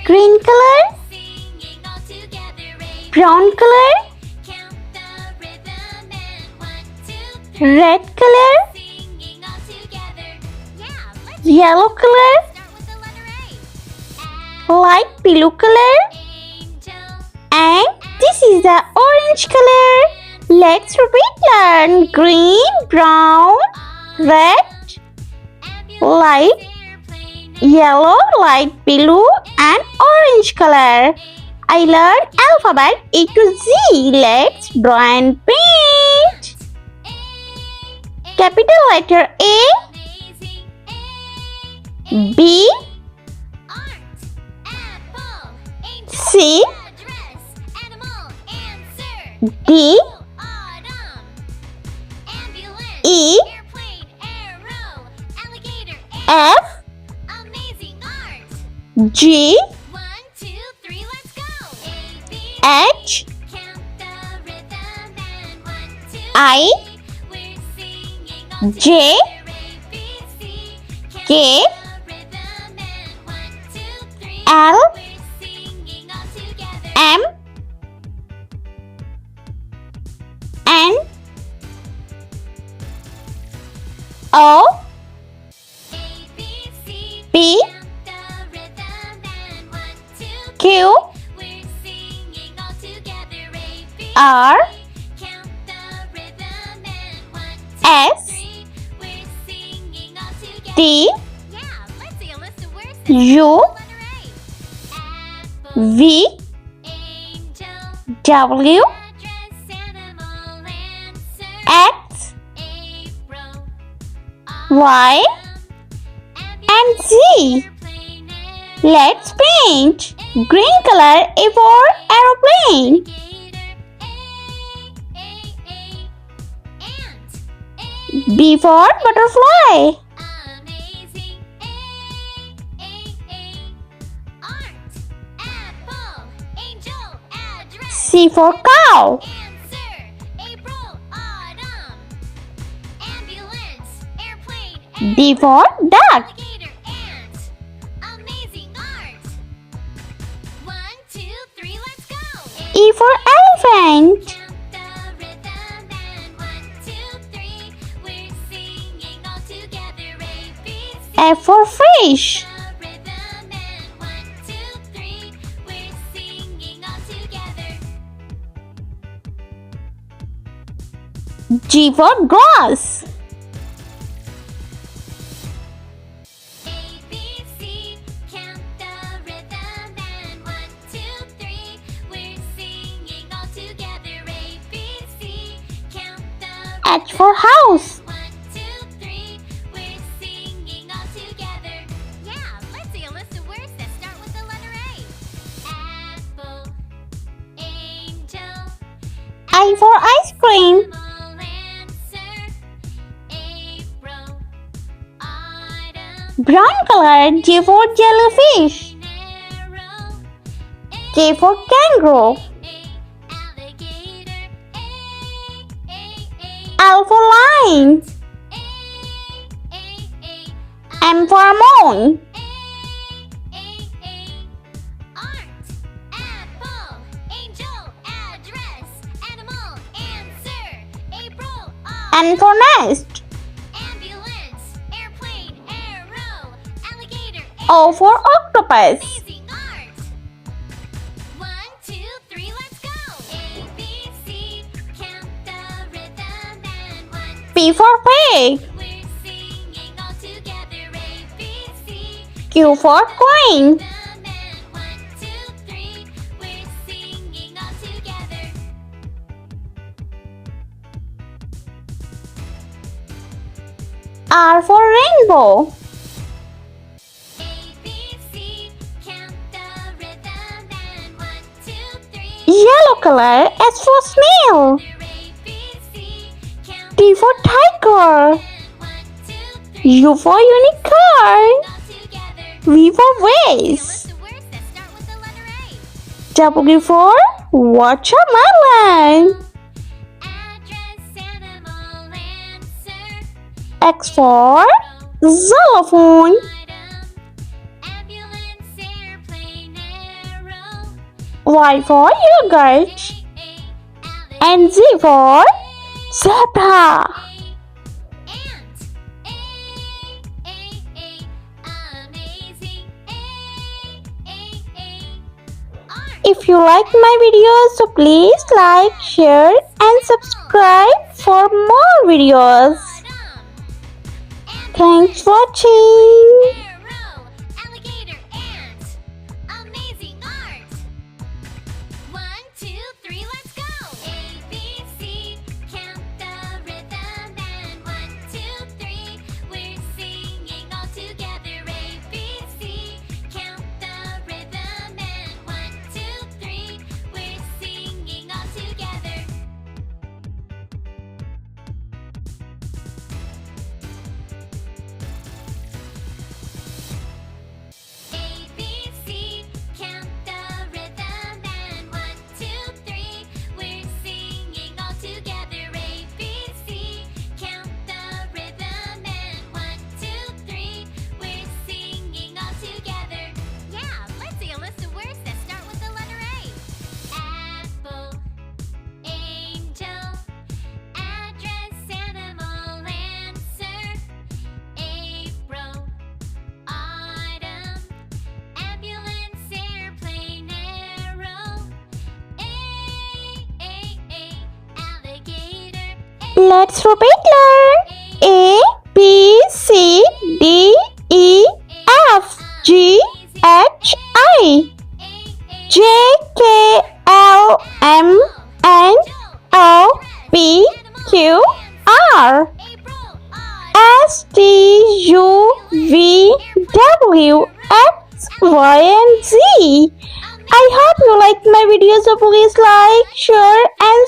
green color, brown color, red color, yellow color, light blue color, and this is the orange color. Let's learn green, brown, red, light yellow, light blue, and orange color. I learned alphabet A to Z. Let's draw and paint. Capital letter A, B, C, D, E, F, G, H, I, J, K, L, M, N, O, P, Q, R, S, T, U, V, W, X, Y, and Z. Let's paint. Green color A for aeroplane. B for butterfly. C for cow. D for duck. E for elephant. F for fish. G for grass. H for house. I for ice cream. Brown color. J for jellyfish. K for kangaroo. L for lion. M for moon. N for nest. O for octopus. P for pig. Q for queen. R for rainbow. Yellow color. S for snail. T for tiger. U for unicorn. V for vase. W for watermelon. X for xylophone. Y for yogurt. And Z for zebra. If you like my videos, so please like, share and subscribe for more videos. Thanks for watching. Let's repeat learn. A, B, C, D, E, F, G, H, I, J, K, L, M, N, O, P, Q, R, S, T, U, V, W, X, Y, and Z. I hope you like my videos, so please like, share and